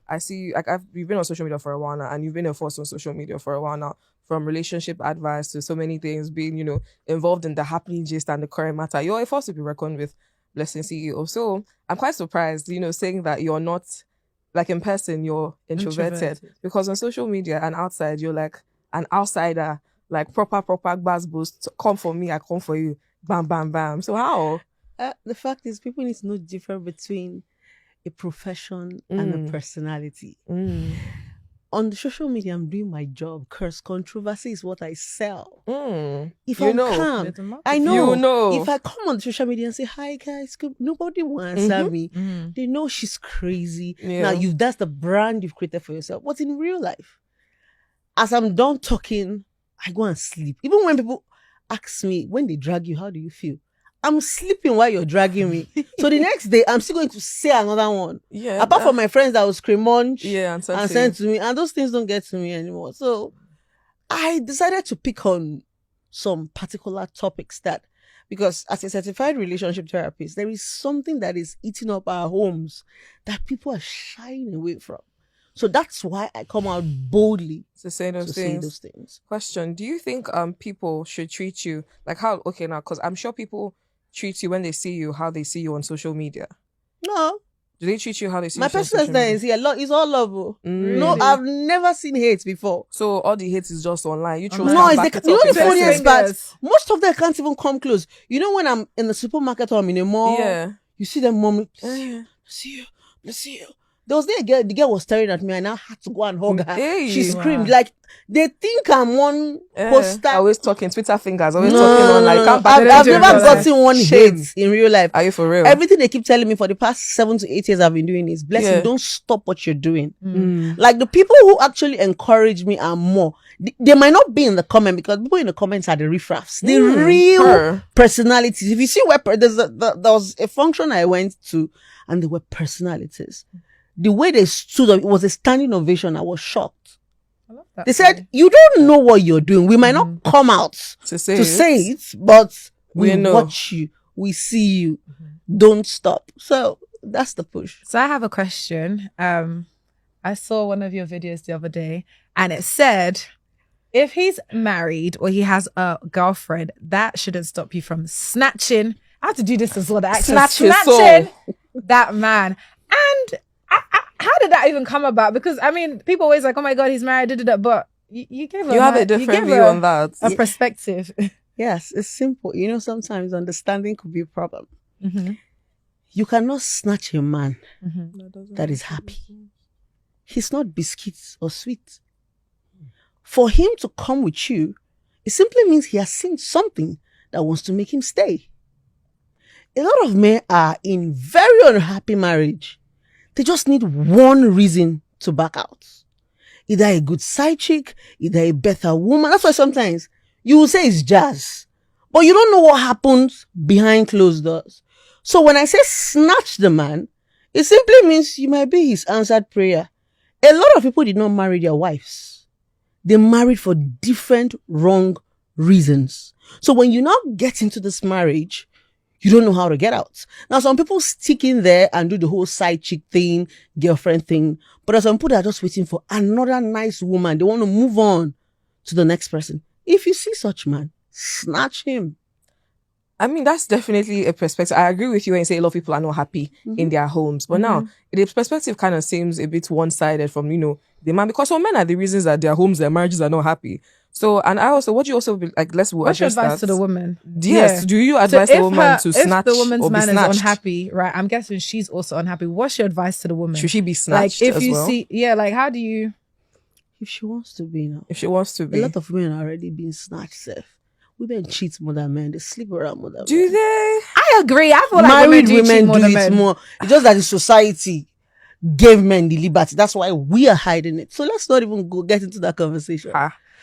I see, like, you've been on social media for a while now, and you've been a force on social media for a while now, from relationship advice to so many things, being, involved in the happening gist and the current matter. You're a force to be reckoned with, Blessing CEO. So I'm quite surprised, saying that you're not, like, in person, you're introverted. Because on social media and outside, you're like an outsider, like proper buzz boost. Come for me, I come for you. Bam, bam, bam. So how? The fact is, people need to know the difference between a profession and a personality. On the social media, I'm doing my job. Curse controversy is what I sell. If I'm calm, I know. If I come on social media and say, hi guys, nobody will answer me. They know she's crazy. Yeah. Now, that's the brand you've created for yourself. But in real life, as I'm done talking, I go and sleep. Even when people ask me, when they drag you, how do you feel? I'm sleeping while you're dragging me. So the next day, I'm still going to say another one. Yeah. Apart from my friends that will scream munch and send to me. And those things don't get to me anymore. So I decided to pick on some particular topics because as a certified relationship therapist, there is something that is eating up our homes that people are shying away from. So that's why I come out boldly to say those things. Question: do you think people should treat you like how? Okay, now because I'm sure people treat you when they see you how they see you on social media. No. Do they treat you how they see my you on social media? My personal is all love. No, I've never seen hate before. So all the hate is just online. You no, it's the funniest part. Most of them can't even come close. You know when I'm in the supermarket or I'm in a mall, you see them mom, see you. There was the girl was staring at me and I had to go and hug her. Hey, she screamed like they think I'm one poster. Always talking Twitter fingers, always talking on like I've never gotten one hate in real life. Are you for real? Everything they keep telling me for the past 7 to 8 years I've been doing is Blessing, don't stop what you're doing. Like the people who actually encourage me are more. They might not be in the comment because people in the comments are the riffraffs, the real personalities. If you see where there was a function I went to and there were personalities. The way they stood up, it was a standing ovation. I was shocked. I love that. They said, you don't know what you're doing. We might not come out to say it, but we watch you. We see you. Don't stop. So that's the push. So I have a question. I saw one of your videos the other day and it said, if he's married or he has a girlfriend, that shouldn't stop you from snatching. I have to do this as well. Snatching that man. And how did that even come about? Because I mean, people always like, oh my God, he's married, but you gave you have a different view on that. A perspective. Yes, it's simple. Sometimes understanding could be a problem. You cannot snatch a man that is happy. He's not biscuits or sweet. For him to come with you, it simply means he has seen something that wants to make him stay. A lot of men are in very unhappy marriage. They just need one reason to back out. Either a good side chick, either a better woman. That's why sometimes you will say it's jazz, but you don't know what happens behind closed doors. So when I say snatch the man, it simply means you might be his answered prayer. A lot of people did not marry their wives. They married for different wrong reasons. So when you now get into this marriage, you don't know how to get out. Now, some people stick in there and do the whole side chick thing, girlfriend thing. But there's some people that are just waiting for another nice woman. They want to move on to the next person. If you see such man, snatch him. I mean, that's definitely a perspective. I agree with you when you say a lot of people are not happy in their homes. But now, the perspective kind of seems a bit one-sided from, the man. Because some men are the reasons that their homes, their marriages are not happy. So, and what do you also be like? What's your advice to the woman? Yes. Yeah. Do you advise the woman to snatch? If the woman's man is unhappy, right? I'm guessing she's also unhappy. What's your advice to the woman? Should she be snatched? Like, if you see, how do you? If she wants to be, If she wants to be, a lot of women are already being snatched. Safe. Women cheat more than men. They sleep around more than men. Do they? I agree. I feel like married women do it more. It's just that the society gave men the liberty. That's why we are hiding it. So let's not even get into that conversation.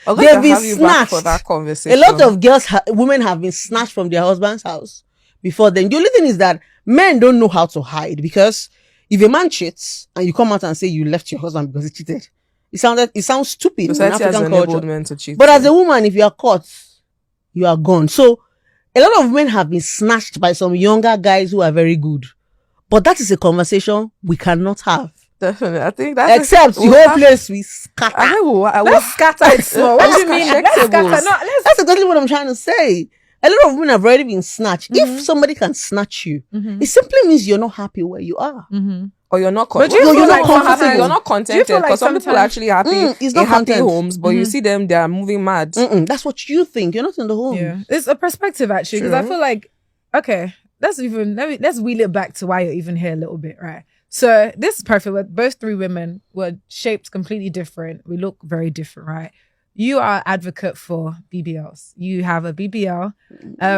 They've been snatched. For that conversation. A lot of women have been snatched from their husband's house before then. The only thing is that men don't know how to hide, because if a man cheats and you come out and say you left your husband because he cheated, it sounds stupid. Society has enabled men to cheat. But as a woman, if you are caught, you are gone. So a lot of men have been snatched by some younger guys who are very good. But that is a conversation we cannot have. Definitely. I think that's Except the whole place we scatter. I think Let's scatter it small. What do you mean? Let's scatter. No, let's. That's exactly what I'm trying to say. A lot of women have already been snatched. If somebody can snatch you, it simply means you're not happy where you are. or you're not But do you feel like happy, you're not contented, feel like because some people are actually happy it's not in happy content. homes, but you see them, they are moving mad. That's what you think. You're not in the home. Yeah, it's a perspective actually, because I feel like, okay, let's wheel it back to why you're even here a little bit, right? So this is perfect. Both three women were shaped completely different. We look very different, right? You are an advocate for BBLs. You have a BBL.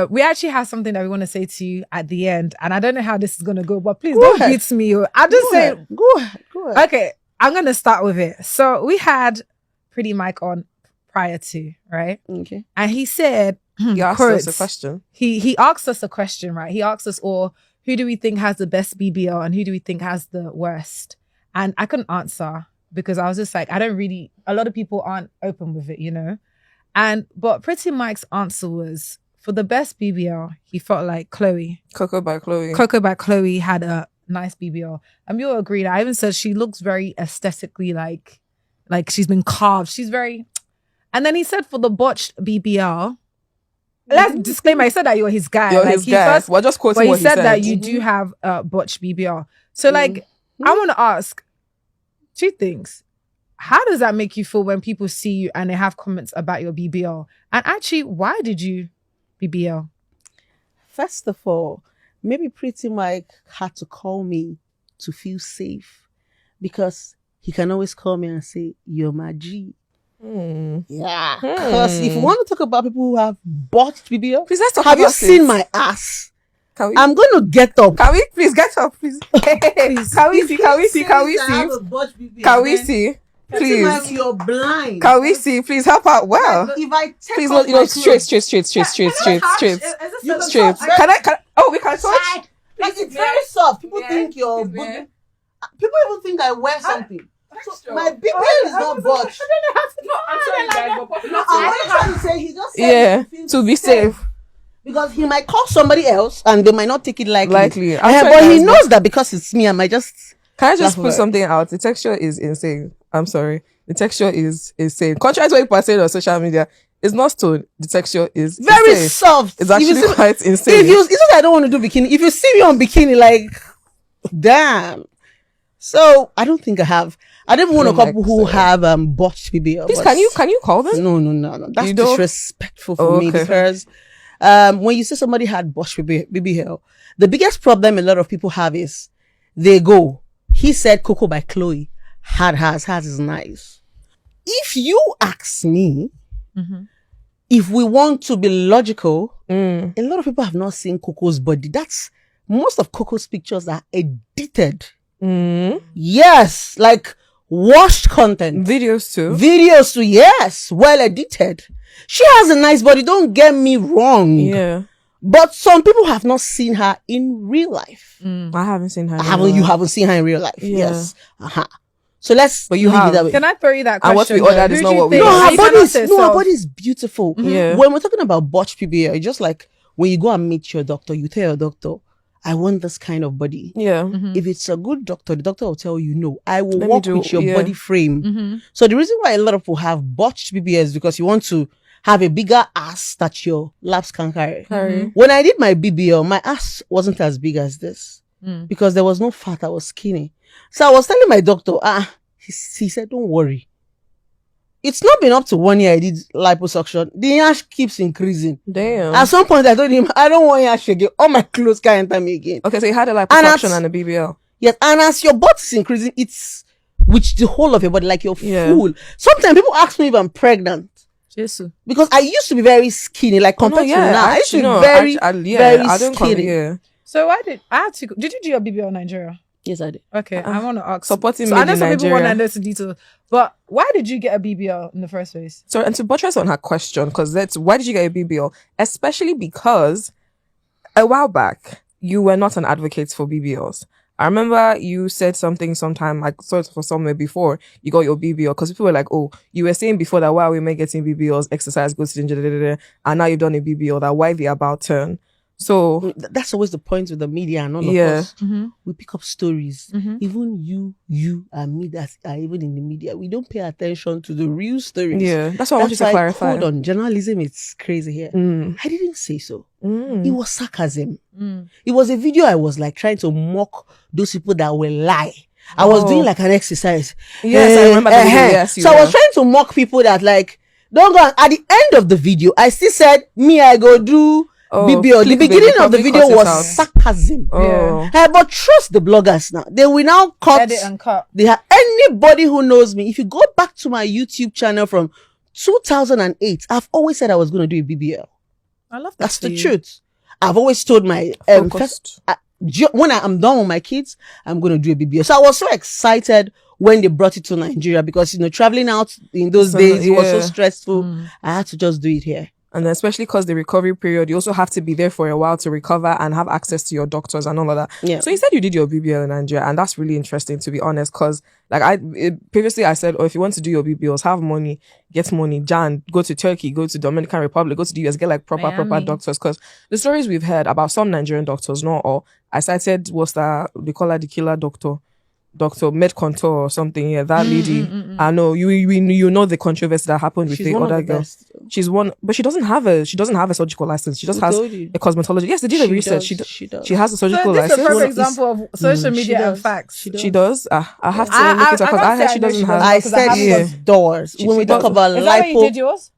We actually have something that we want to say to you at the end. And I don't know how this is going to go, but please don't beat me. I'll just say... Go ahead. Okay, I'm going to start with it. So we had Pretty Mike on prior to, right? Okay. And he said... He asked us a question. He asked us a question, right? He asked us all, who do we think has the best BBL and who do we think has the worst? And I couldn't answer, because I was just like, a lot of people aren't open with it, you know? But Pretty Mike's answer was, for the best BBL, he felt like Coco by Chloe. Coco by Chloe had a nice BBL. And we all agreed. I even said she looks very aesthetically like she's been carved. She's very... And then he said for the botched BBL, let's disclaimer, he said that you're his guy. You're his guy. We're just quoting what he said. That you do have botched BBL. So I want to ask two things. How does that make you feel when people see you and they have comments about your BBL? And actually, why did you BBL? First of all, maybe Pretty Mike had to call me to feel safe, because he can always call me and say, you're my G. Yeah. Because if you want to talk about people who have botched BBL, please, let's talk have about you seen my ass? I'm going to get up. Can we please get up, please? Please. Can we see? Can we see? Can we see? Can we see? Please. You're blind. Can we see? Please help out. Well, if I take please, off no, my straight. clothes- Can I? Oh, we can touch. Like, it's very soft. People think you're... People even think I wear something. So my BBL is not botched. I'm sorry, guys. I'm trying to say, he just said to be safe. Because he might call somebody else and they might not take it lightly. I'm But he knows that because it's me, I might just... Can I just put something out? The texture is insane. I'm sorry. The texture is insane. Contrary to what people are saying on social media, it's not stone. The texture is very insane. soft. It's actually quite insane. It's not that I don't want to do bikini. If you see me on bikini, like, damn. So I don't think I have. I don't want a couple who have botched BBL. Please, can you call them? No. That's disrespectful for me, because when you say somebody had botched BBL, the biggest problem a lot of people have is they go, he said Coco by Chloe had hers is nice. If you ask me, if we want to be logical, a lot of people have not seen Coco's body. Most of Coco's pictures are edited. Yes, like washed content. Videos too, yes, well edited. She has a nice body, don't get me wrong. Yeah. But some people have not seen her in real life. I haven't seen her. You haven't seen her in real life. Yeah. Yes. So let's but you leave have. it that way. Can I throw you that question? And what we ordered is not what we No, ordered. her body is beautiful. Yeah. When we're talking about botched BBL, it's just like when you go and meet your doctor, you tell your doctor, I want this kind of body. Yeah. If it's a good doctor, the doctor will tell you, no, I will work with your body frame. Mm-hmm. So the reason why a lot of people have botched BBL is because you want to have a bigger ass that your labs can carry. When I did my BBL, my ass wasn't as big as this because there was no fat. I was skinny. So I was telling my doctor, he said, don't worry. It's not been up to 1 year I did liposuction. The ash keeps increasing. Damn. At some point I told him, I don't want ash again. All my clothes can't enter me again. Okay, so you had a liposuction and a BBL. Yes, and as your butt is increasing, it's with the whole of your body, like you're full. Sometimes people ask me if I'm pregnant. Jesus. Because I used to be very skinny, like compared to now. I used to be very skinny. So did you do your BBL in Nigeria? Yes, I did. Okay, I want to ask. Supporting so me I know in some people want to Nigeria. know some details, but why did you get a BBL in the first place? So, and to buttress on her question, because why did you get a BBL? Especially because a while back, you were not an advocate for BBLs. I remember you said something sometime, like sort of for somewhere before you got your BBL, because people were like, oh, you were saying before that why women getting BBLs, exercise, go to the gym, and now you've done a BBL, that why the about turn. So That's always the point with the media and all of Yeah. us. We pick up stories. Even you and me that are even in the media, we don't pay attention to the real stories. yeah, that's what I want you to why, clarify. hold on, journalism is crazy here. I didn't say so. It was sarcasm. It was a video I was like trying to mock those people that will lie. I was doing like an exercise. Yes, I remember the video. Yes, you so I was were. trying to mock people that like don't go. At the end of the video, I still said, "Me, I go do BBL." The clickbait, beginning they of the probably video cut it was out. sarcasm. Oh. But trust the bloggers now. They will now cut. Edit and cut. They have anybody who knows me. If you go back to my YouTube channel from 2008, I've always said I was going to do a BBL. I love that. That's for the you. truth. I've always told my Focused. when I'm done with my kids, I'm going to do a BBL. So I was so excited when they brought it to Nigeria because, traveling out in those days, it was so stressful. I had to just do it here. And especially because the recovery period, you also have to be there for a while to recover and have access to your doctors and all of that. Yeah. So you said you did your BBL in Nigeria, and that's really interesting, to be honest, because previously I said, if you want to do your BBLs, have money, get money, go to Turkey, go to Dominican Republic, go to the US, get like proper doctors. Because the stories we've heard about some Nigerian doctors, not all, I cited they call her the killer doctor. Dr. Medcontour or something, yeah, that lady. I know you know the controversy that happened with She's the one of other the girl. best. She's one, but she doesn't have a surgical license. She just Who has told you? a cosmetology. Yes, they did a research. She does. She has a So surgical this is a license. perfect example of social media and does. facts. She does. I have to I- look it up because I I heard can't she say I know doesn't she have. does. I because I said haven't it's doors. When we talk about Is that when you did lipo, yours?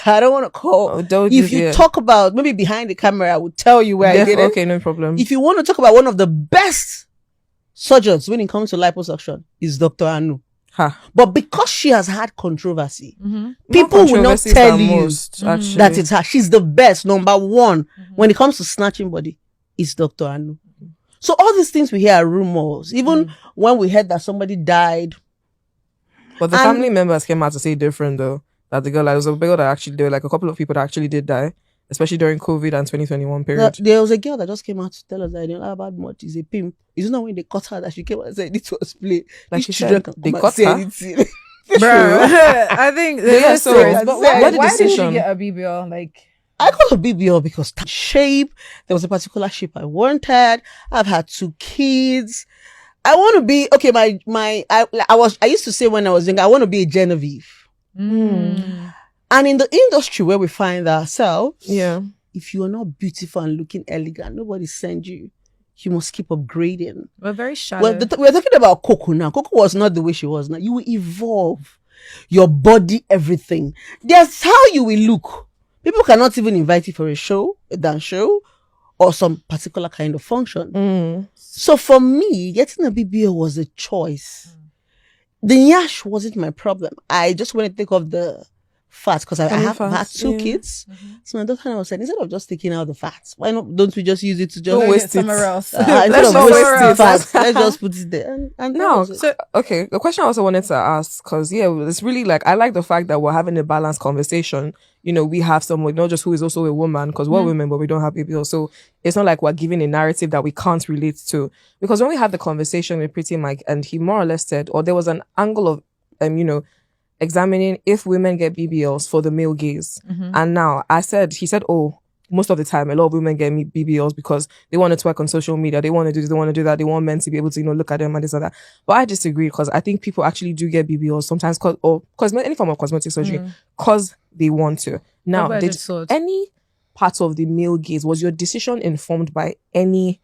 I don't want to call. If you talk about maybe behind the camera, I will tell you where I did it. Okay, no problem. If you want to talk about one of the best surgeons when it comes to liposuction, is Dr. Anu. But because she has had controversy, people will not tell you that it's her. She's the best, number one, when it comes to snatching body, is Dr. Anu. So all these things we hear are rumors. Even when we heard that somebody died. But the family members came out to say different though. That the girl, there was a girl that actually, there were like a couple of people that actually did die, especially during COVID and 2021 period. There was a girl that just came out to tell us that Bad Much is a pimp. It's not when they cut her that she came out and said it was play. Like These she children said, can they come cut and say her? anything. Bro, I think there's so stories. But why what did you decision? get a BBL? Like, I got a BBL because shape. There was a particular shape I wanted. I've had 2 kids. I want to be okay. I used to say when I was younger, I want to be a Genevieve. And in the industry where we find ourselves, if you are not beautiful and looking elegant, nobody sends you. You must keep upgrading. we're very shallow. Well, we're talking about Coco now. Coco was not the way she was now. You will evolve your body, everything. That's how you will look. People cannot even invite you for a dance show, or some particular kind of function. So for me, getting a BBL was a choice. The yash wasn't my problem. I just want to take off the fat because I have had 2 kids. So my daughter was saying, instead of just taking out the fat, why don't we just use it to just waste it somewhere else? instead Let's of not wasting waste it. fat, let's just put it there. And No, that was it. so okay. The question I also wanted to ask, because it's really like I like the fact that we're having a balanced conversation. We have someone not just who is also a woman, because we're women, but we don't have BBL. So it's not like we're giving a narrative that we can't relate to. Because when we had the conversation with Pretty Mike, and he more or less said, or there was an angle of examining if women get BBLs for the male gaze. And now he said, most of the time, a lot of women get BBLs because they want to twerk on social media. They want to do this, they want to do that. They want men to be able to, look at them and this and that. But I disagree because I think people actually do get BBLs sometimes any form of cosmetic surgery because they want to. Now, did any part of the male gaze, was your decision informed by any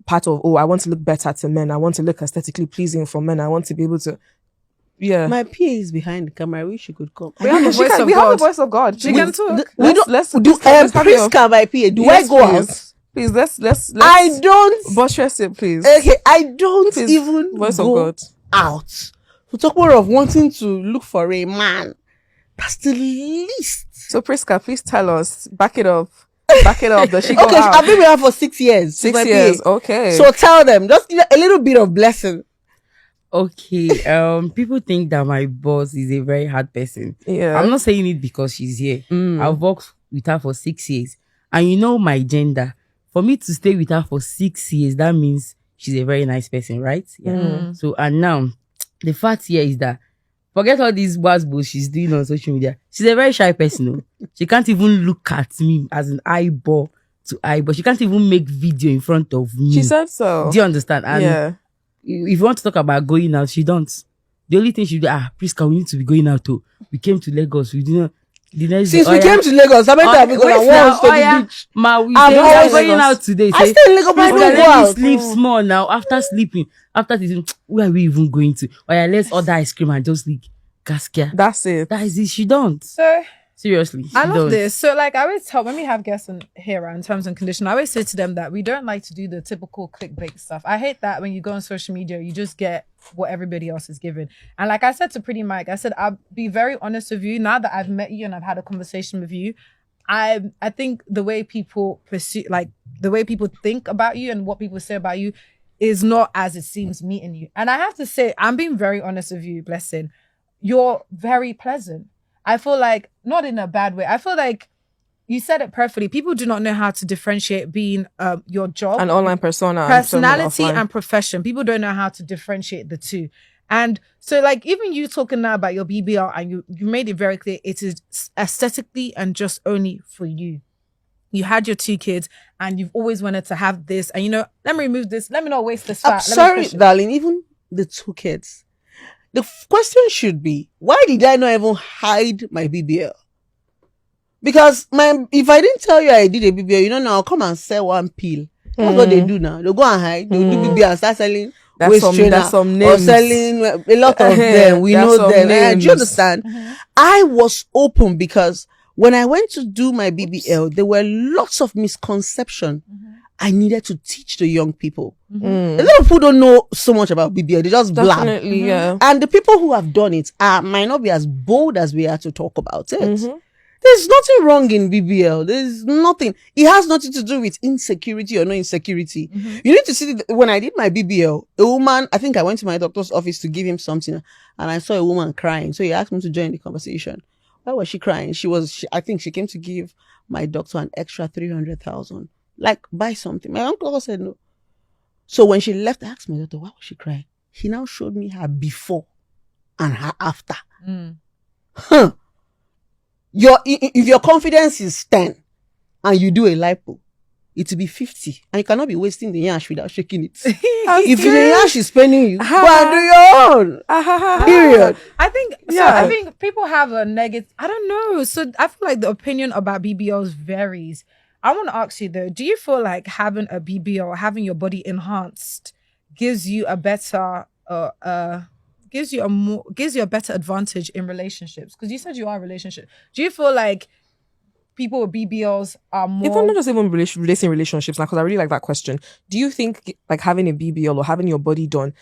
part of, I want to look better to men. I want to look aesthetically pleasing for men. I want to be able to, My PA is behind the camera. I wish she could come. We have the voice of God. She can talk. Let's do Priska, my PA. Do I go out? Please, let's I don't buttress it, please. Okay, I don't Please, even voice go of God. out to talk more of wanting to look for a man. That's the least. So Priska, please tell us. Back it up. Does she go Okay, out? I've been with her for 6 years. 6 years. Okay. So tell them, just give a little bit of blessing. Okay, people think that my boss is a very hard person. Yeah. I'm not saying it because she's here. I've worked with her for 6 years. And my gender. For me to stay with her for 6 years, that means she's a very nice person, right? Yeah. So, and now, the fact here is that, forget all these buzzwords she's doing on social media. She's a very shy person. She can't even look at me as an eyeball to eye, but she can't even make video in front of me. She said so. Do you understand? And Yeah. if you want to talk about going out, she don't. The only thing she do, Priska, we need to be going out too. We came to Lagos. We didn't. The next Since day, we came to Lagos, how many times we wait gone now, once to the beach? Ma, we I'm say, always going Lagos. out today. I stay in Lagos, but I Priska, don't go let me out. sleep small now. After sleeping, after this, where are we even going to? Oh yeah, let's order ice cream and just like gaskia. That's it. That is it. She don't. So Seriously. I she love don't. this. So like I always tell when we have guests on here in terms and condition, I always say to them that we don't like to do the typical clickbait stuff. I hate that when you go on social media, you just get what everybody else is giving. And like I said to Pretty Mike, I said I'll be very honest with you. Now that I've met you and I've had a conversation with you, I think the way people pursue, like the way people think about you and what people say about you is not as it seems meeting you. And I have to say, I'm being very honest with you, Blessing. You're very pleasant. I feel like, not in a bad way, I feel like you said it perfectly. People do not know how to differentiate being your job, An online persona, personality, and and profession. People don't know how to differentiate the two. And so like even you talking now about your BBL and you made it very clear it is aesthetically and just only for you. You had your 2 kids and you've always wanted to have this. And let me remove this. Let me not waste this I'm fat. Let me sorry, push it. darling, even the 2 kids. The question should be, why did I not even hide my BBL? Because if I didn't tell you I did a BBL, now I'll come and sell one pill. That's what they do now. They'll go and hide. They'll do BBL and start selling waist trainer that's some or names. selling a lot of them. We That's know some them. names. Do you understand? I was open because when I went to do my BBL, there were lots of misconception. I needed to teach the young people. A lot of people don't know so much about BBL. They just blab. Definitely, yeah. And the people who have done it might not be as bold as we are to talk about it. There's nothing wrong in BBL. There's nothing. It has nothing to do with insecurity or no insecurity. You need to see when I did my BBL, a woman, I think I went to my doctor's office to give him something and I saw a woman crying. So he asked me to join the conversation. Why was she crying? I think she came to give my doctor an extra 300,000. Like, buy something. My uncle said no. So when she left, I asked my daughter, why was she crying? He now showed me her before and her after. If your confidence is 10 and you do a lipo, it will be 50. And you cannot be wasting the yash without shaking it. If the yash is paining you, go and do your own. Period. I think people have a negative, I don't know. So I feel like the opinion about BBLs varies. I want to ask you though, do you feel like having a BBL or having your body enhanced gives you a better gives you a better advantage in relationships? Because you said you are a relationship. Do you feel like people with BBLs are more... Even not just even relating relationships, because I really like that question. Do you think like having a BBL or having your body done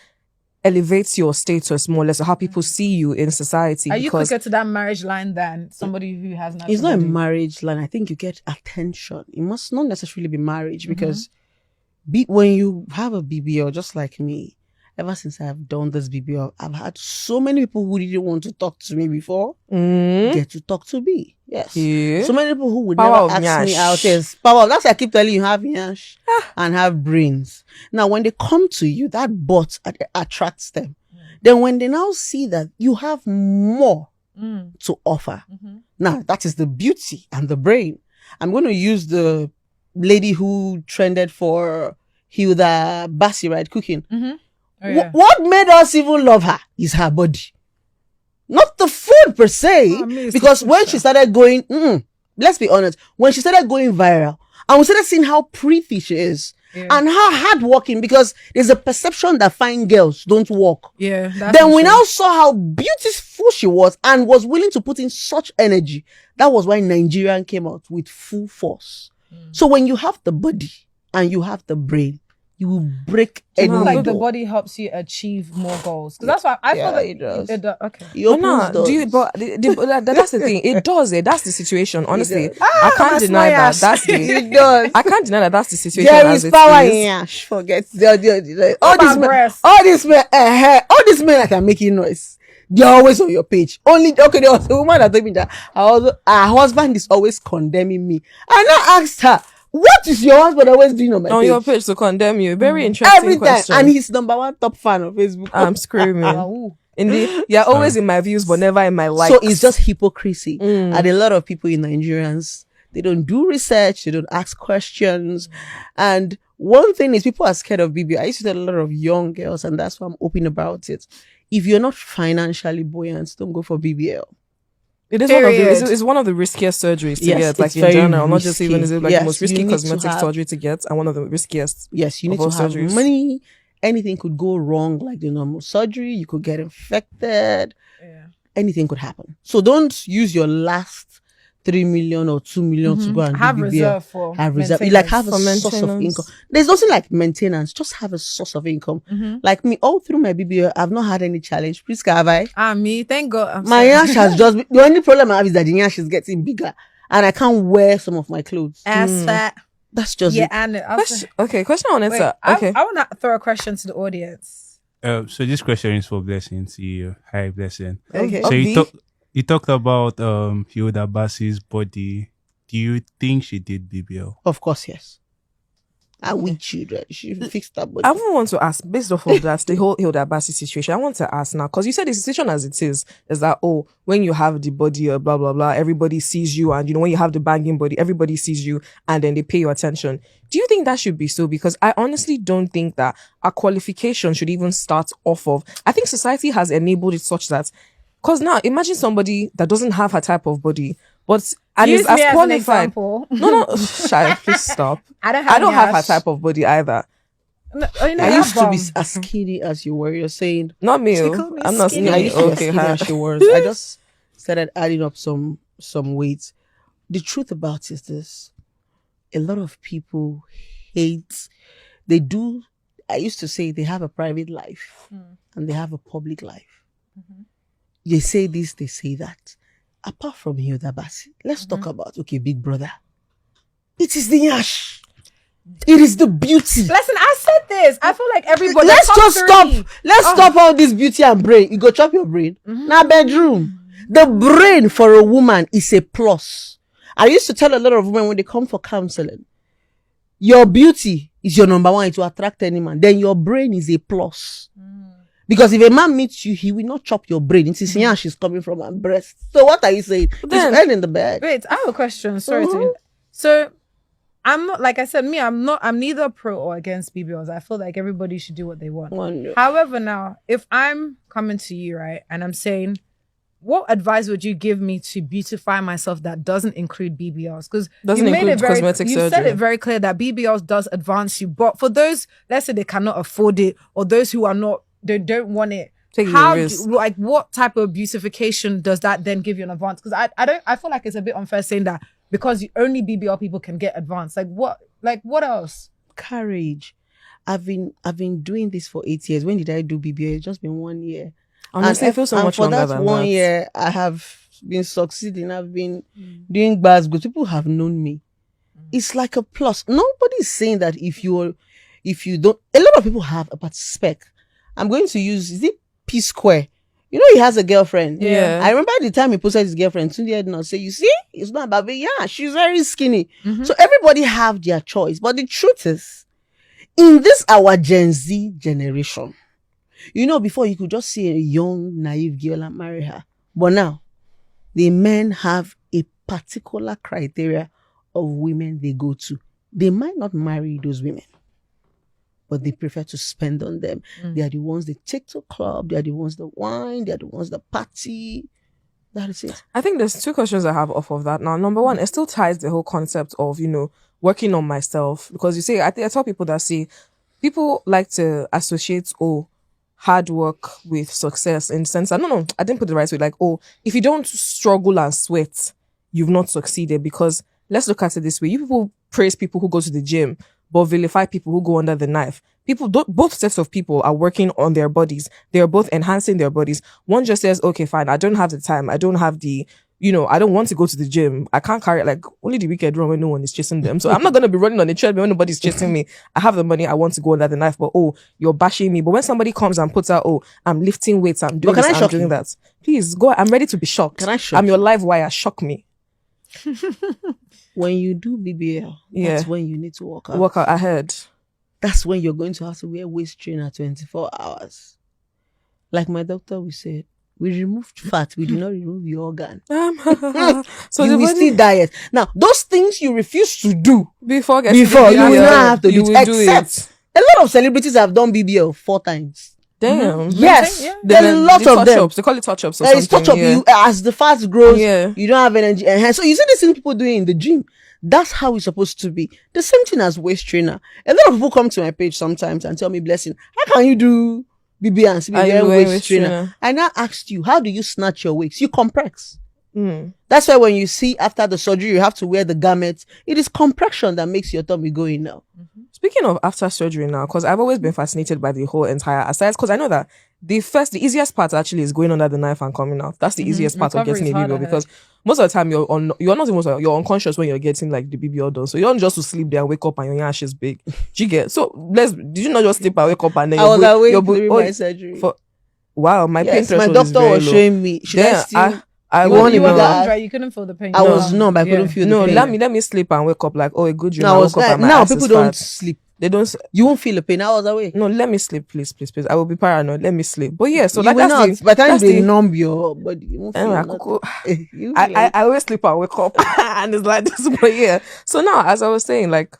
elevates your status more or less, or how people see you in society? Are you quicker to that marriage line than somebody who has not? It's not a marriage line. I think you get attention. It must not necessarily be marriage because when you have a BBL, just like me, ever since I've done this BBL, I've had so many people who didn't want to talk to me before get to talk to me. Yes. Yeah. So many people who would Power never ask me out. Yes. Power. That's why I keep telling you, have yash and have brains. Now, when they come to you, that butt attracts them. Then when they now see that you have more to offer, now that is the beauty and the brain. I'm going to use the lady who trended for Hilda Bassi, right? Cooking. Oh, yeah. What made us even love her is her body. Not the food per se. Because when she started going, let's be honest, when she started going viral, and we started seeing how pretty she is, and how hardworking, because there's a perception that fine girls don't work. Yeah. Then we now saw how beautiful she was and was willing to put in such energy. That was why Nigerian came out with full force. So when you have the body and you have the brain, you will break any door. Like the body helps you achieve more goals. Because that's why I feel like it does. Okay. It opens doors. That's the thing. It does. That's the situation. Honestly, does. I can't deny that. That's the. It does. I can't deny that. That's the situation. There as is it power is. in yash. Forget all these men that are making noise. They're always on your page. There was a woman that told me that her husband is always condemning me. And I asked her, what is your husband always doing on my page? Your page to condemn you. Very interesting Every time. question. And he's number 1 top fan on Facebook. I'm screaming. You're always in my views, but never in my likes. So it's just hypocrisy. And a lot of people in Nigerians, They don't do research. They don't ask questions. And one thing is people are scared of BBL. I used to tell a lot of young girls, and that's why I'm open about it. If you're not financially buoyant, don't go for BBL. It is it's one of the riskiest surgeries to get, like in general, not just even, is it like the most risky cosmetic surgery to get, and one of the riskiest. Yes, you need to have money. Anything could go wrong, like the normal surgery. You could get infected. Yeah. Anything could happen. So don't use your last 3 million or 2 million to go and have do BBL. reserve for have reserve. You like have a source of income. There's nothing like maintenance. Just have a source of income. Like me, all through my BBL, I've not had any challenge. Please, have I? Me, thank God. My yash has just been, the only problem I have is that the yash is getting bigger, and I can't wear some of my clothes. Ass fat. That's just yeah. it. And question on it. I want to throw a question to the audience. So this question is for Blessing. CEO. Hi, Blessing. Okay. So you talked about Hilda Bassi's body. Do you think she did BBL? Of course, yes. And with children, she fixed that body. I want to ask, based off of that, the whole Hilda Bassi situation, I want to ask now, because you said the situation as it is that, when you have the body, blah, blah, blah, everybody sees you, and, when you have the banging body, everybody sees you, and then they pay you attention. Do you think that should be so? Because I honestly don't think that a qualification should even start off of, I think society has enabled it such that, because now, imagine somebody that doesn't have her type of body, but and is as qualified. No, Shy, please stop. I don't have her type of body either. No, I used to be as skinny as you were. You're saying not me. I'm not skinny. I used to be skinny as she was. I just started adding up some weight. The truth about it is this: a lot of people hate. They do. I used to say they have a private life and they have a public life. They say this, they say that. Apart from Hilda Bassi, let's talk about, Big Brother. It is the yash. It is the beauty. Listen, I said this. I feel like everybody. Let's just stop. Let's stop all this beauty and brain. You go chop your brain. Now bedroom. The brain for a woman is a plus. I used to tell a lot of women when they come for counseling, your beauty is your number one. It will attract any man. Then your brain is a plus. Because if a man meets you, he will not chop your brain. It's his yash is coming from her breast. So what are you saying? It's men in the bed. Wait, I have a question. Sorry to. So I'm not, like I said, I'm neither pro or against BBLs. I feel like everybody should do what they want. However, now, if I'm coming to you, right, and I'm saying, what advice would you give me to beautify myself that doesn't include BBLs? Because you said it very clear that BBLs does advance you. But for those, let's say they cannot afford it, or those who are not, they don't want it. What type of beautification does that then give you an advance? Because I feel like it's a bit unfair saying that because only BBL people can get advanced. What else? Courage. I've been doing this for 8 years. When did I do BBL? It's just been 1 year. Honestly, I feel so much longer than that. For that 1 year, I have been succeeding. I've been doing bad because people have known me. It's like a plus. Nobody's saying that if you don't. A lot of people have a spec. I'm going to use, is it P Square? You know he has a girlfriend. Yeah. I remember the time he posted his girlfriend. Tunde had not say, you see, it's not about me. Yeah, she's very skinny. So everybody have their choice. But the truth is, in this our Gen Z generation, before you could just see a young, naive girl and marry her. But now, the men have a particular criteria of women they go to. They might not marry those women, but they prefer to spend on them. They are the ones they take to club. They are the ones that wine. They are the ones that party. That is it. I think there's two questions I have off of that. Now, number one, it still ties the whole concept of, working on myself. Because you say, I tell people that people like to associate, hard work with success in the sense that, no, I didn't put the right way. Like, if you don't struggle and sweat, you've not succeeded. Because let's look at it this way. You people praise people who go to the gym, but vilify people who go under the knife. Both sets of people are working on their bodies. They are both enhancing their bodies. One just says, okay, fine, I don't have the time. I don't have the, I don't want to go to the gym. I can't carry only the wicked run when no one is chasing them. So I'm not going to be running on the treadmill when nobody's chasing me. I have the money. I want to go under the knife, but you're bashing me. But when somebody comes and puts out, I'm lifting weights, I'm doing this, I'm doing that. Please go. I'm ready to be shocked. Can I shock I'm your live wire. Shock me. When you do BBL, that's when you need to work out. Work out ahead. That's when you're going to have to wear waist trainer 24 hours. Like my doctor will say, We removed fat. We did not remove your organ. So you the will body, still diet. Now, those things you refuse to do before getting before, the you will BBL, not have to you do will it. do Except it. a lot of celebrities have done BBL 4 times. Damn. Yes, Yeah. a lot the of them. touch-ups. They call it touch-ups or It's something. touch up. Yeah. You as the fat grows, Yeah. you don't have energy. And so you see the thing people doing in the gym. That's how it's supposed to be. The same thing as waist trainer. A lot of people come to my page sometimes and tell me, "Blessing, how can you do BB and CB Are you wearing wearing waist waist trainer?" trainer? I now asked you, how do you snatch your waist? You compress. Mm. That's why when you see after the surgery, you have to wear the garment. It is compression that makes your tummy go in now. Speaking of after surgery now, because I've always been fascinated by the whole entire aside, because I know that the easiest part actually is going under the knife and coming out. That's the easiest part of Recovery getting a is hard, BBL, I because most of the time you're not even you're unconscious when you're getting like the BBL done. So you don't just to sleep there and wake up and your yash is big. Do you get? So did you not just sleep and wake up and then I was awake your during my surgery. Wow, my pain Yes, my threshold is doctor very was low. showing me. Should I Then still? I You would want You to were know numb, that? right? You couldn't feel the pain. I was numb. I couldn't feel the no, pain. let me sleep and wake up like, oh, a good dream. No, I I woke was up and my now ass people is don't fat. sleep. They don't. You won't feel the pain. I was awake. No, let me sleep, please. I will be paranoid. Let me sleep. But yeah, so You like will that's not. the By the time that's they the. numb your body, you won't feel Anyway, nothing. You I, feel I like- I always sleep and wake up, and it's like this. But yeah, so now as I was saying, like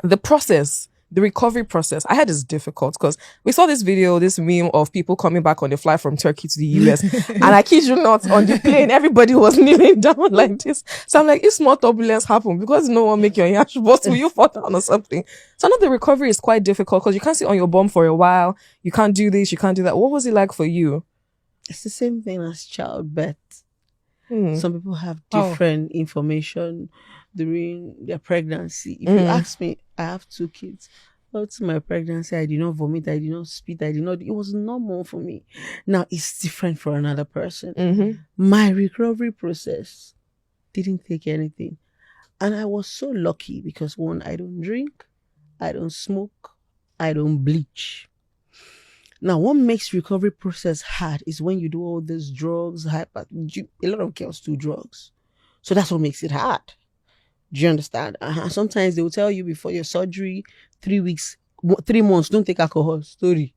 the process, the recovery process, I had is difficult because we saw this video, this meme of people coming back on the flight from Turkey to the US, and I kid you not, on the plane, everybody was kneeling down like this. So I'm like, if small turbulence happen, because no one make your yash bust, will you fall down or something? So now the recovery is quite difficult because you can't sit on your bum for a while. You can't do this, you can't do that. What was it like for you? It's the same thing as childbirth. Hmm. Some people have different information during their pregnancy. If you ask me, I have 2 kids. After my pregnancy, I did not vomit, I did not spit, it was normal for me. Now it's different for another person. Mm-hmm. My recovery process didn't take anything. And I was so lucky because 1, I don't drink, I don't smoke, I don't bleach. Now, what makes recovery process hard is when you do all these drugs, a lot of girls do drugs. So that's what makes it hard. Do you understand? Sometimes they will tell you before your surgery, 3 weeks, 3 months, don't take alcohol. Story.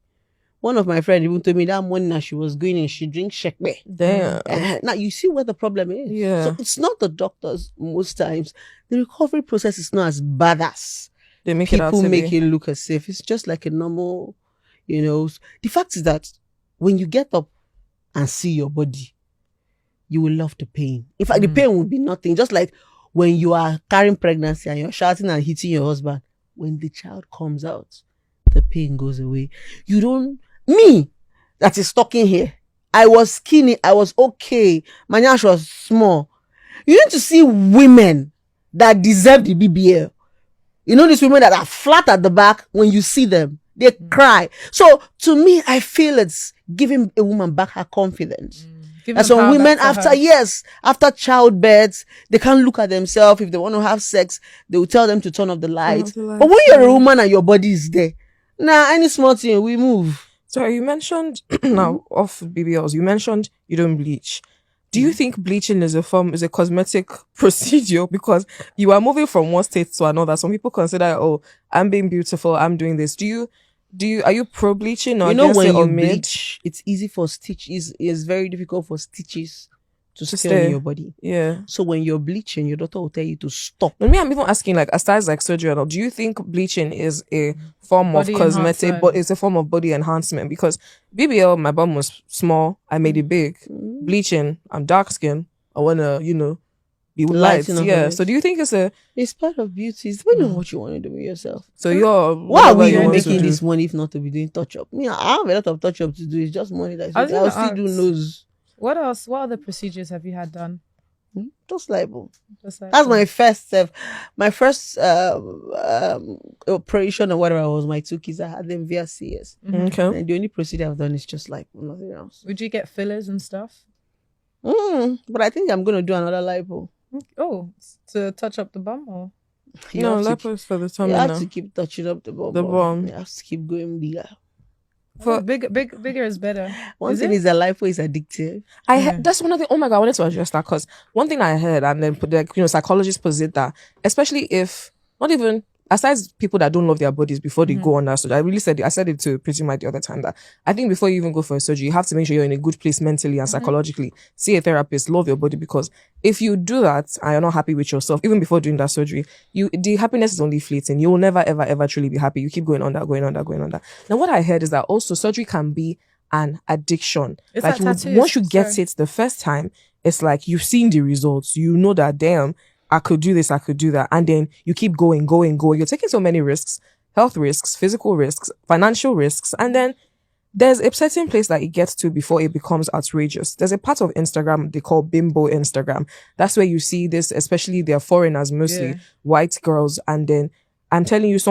One of my friends even told me that morning as she was going and she drinks shekbe. Damn. Now you see where the problem is. Yeah. So it's not the doctors most times. The recovery process is not as bad as They make it out people to make be. it look as if it's just like a normal, The fact is that when you get up and see your body, you will love the pain. In fact, the pain will be nothing. Just like when you are carrying pregnancy and you're shouting and hitting your husband, when the child comes out, the pain goes away. Me, that is talking here, I was skinny, I was okay, my nyash was small. You need to see women that deserve the BBL. These women that are flat at the back, when you see them, they cry. So to me, I feel it's giving a woman back her confidence. And some women after childbirth, they can't look at themselves. If they want to have sex, they will tell them to turn off the lights. But when you're a woman and your body is there, any small thing, we move. So you mentioned now off BBLs, you mentioned you don't bleach. Do you think bleaching is a cosmetic procedure? Because you are moving from one state to another. Some people consider, I'm being beautiful, I'm doing this. Are you pro bleaching or when against it you or mid? bleach, it's easy for stitches. It's very difficult for stitches to stay stay. on your body. Yeah. So when you're bleaching, your doctor will tell you to stop. I'm even asking, like, aside like surgery and all, do you think bleaching is a form Body of cosmetic, enhancement. but it's a form of body enhancement? Because BBL, my bum was small, I made it big. Bleaching, I'm dark skinned, I wanna, be light. Lighten up Yeah. on it. So do you think It's part of beauty. It's depending on what you want to do with yourself. so you're Why are whatever we you want to making do? this money if not to be doing touch-up? I have a lot of touch-up to do. It's just money that's I was I'll gonna still do ask. nose. What else? What other procedures have you had done? Just label. Just like That's my first operation or whatever was my 2 kids. I had them via CS. Okay. And the only procedure I've done is just like nothing else. Would you get fillers and stuff? But I think I'm gonna do another lipo. Oh, to touch up the bum or? You No, have to lipo is for the You tummy have now. to keep touching up the bum. The bum. You have to keep going bigger. For- bigger is better. One Is thing it? is that lipo is addictive. I heard that's one of the. Oh my god, I wanted to address that because one thing I heard, and then psychologists posit that, especially if not even aside people that don't love their bodies before they go on that surgery, I said it to Pretty Micheal the other time that I think before you even go for a surgery, you have to make sure you're in a good place mentally and psychologically. See a therapist, love your body, because if you do that and you're not happy with yourself, even before doing that surgery, the happiness is only fleeting. You will never, ever, ever truly be happy. You keep going on that. Now, what I heard is that also surgery can be an addiction. It's like like tattoos. once you get it the first time, it's like you've seen the results. You know that, damn, I could do this, I could do that. And then you keep going. You're taking so many risks, health risks, physical risks, financial risks. And then there's a certain place that it gets to before it becomes outrageous. There's a part of Instagram they call bimbo Instagram. That's where you see this, especially they're foreigners, mostly white girls. And then I'm telling you, this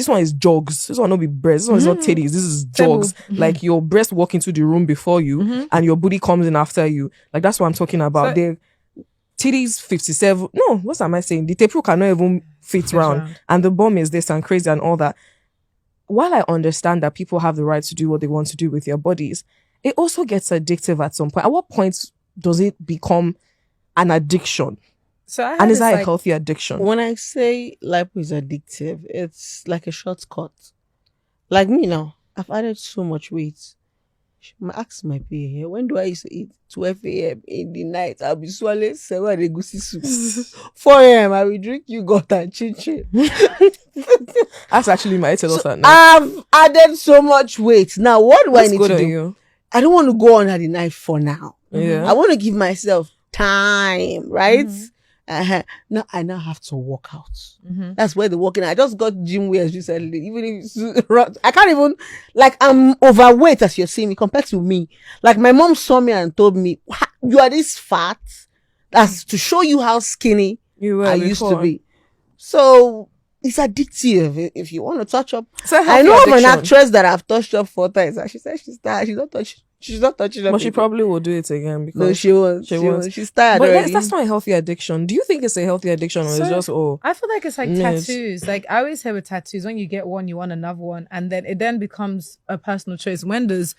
one is jogs. This one not be breasts. This one is not titties. This is jogs. Like your breast walk into the room before you and your booty comes in after you. Like that's what I'm talking about. They're titties 57. No, what am I saying? The tape cannot even fit round. And the bomb is this and crazy and all that. While I understand that people have the right to do what they want to do with their bodies, it also gets addictive at some point. At what point does it become an addiction? And is that a healthy addiction? When I say lipo is addictive, it's like a shortcut. Like me now, I've added so much weight. Ask my PA here. When do I used to eat? 12 a.m. in the night. I'll be swallowing 7 egusi soup. 4 a.m. I will drink yogurt and chin. That's actually my tell us at night. I've added so much weight. Now, what do I need to do? You. I don't want to go on at the night for now. Yeah. I want to give myself time, right? Now I have to work out. That's where the working. I just got gym wears recently. Even if I can't even, like, I'm overweight as you're seeing me compared to me. Like my mom saw me and told me, "You are this fat." That's to show you how skinny I used to be. So it's addictive. If you want to touch up, I know of an actress that I've touched up 4 times. And she said she's tired. She's not touching up. But she probably will do it again because no, she won't. She's tired. But already. that's not a healthy addiction. Do you think it's a healthy addiction or it's just I feel like it's like tattoos. Like I always say with tattoos, when you get one, you want another one, and then it then becomes a personal choice. When does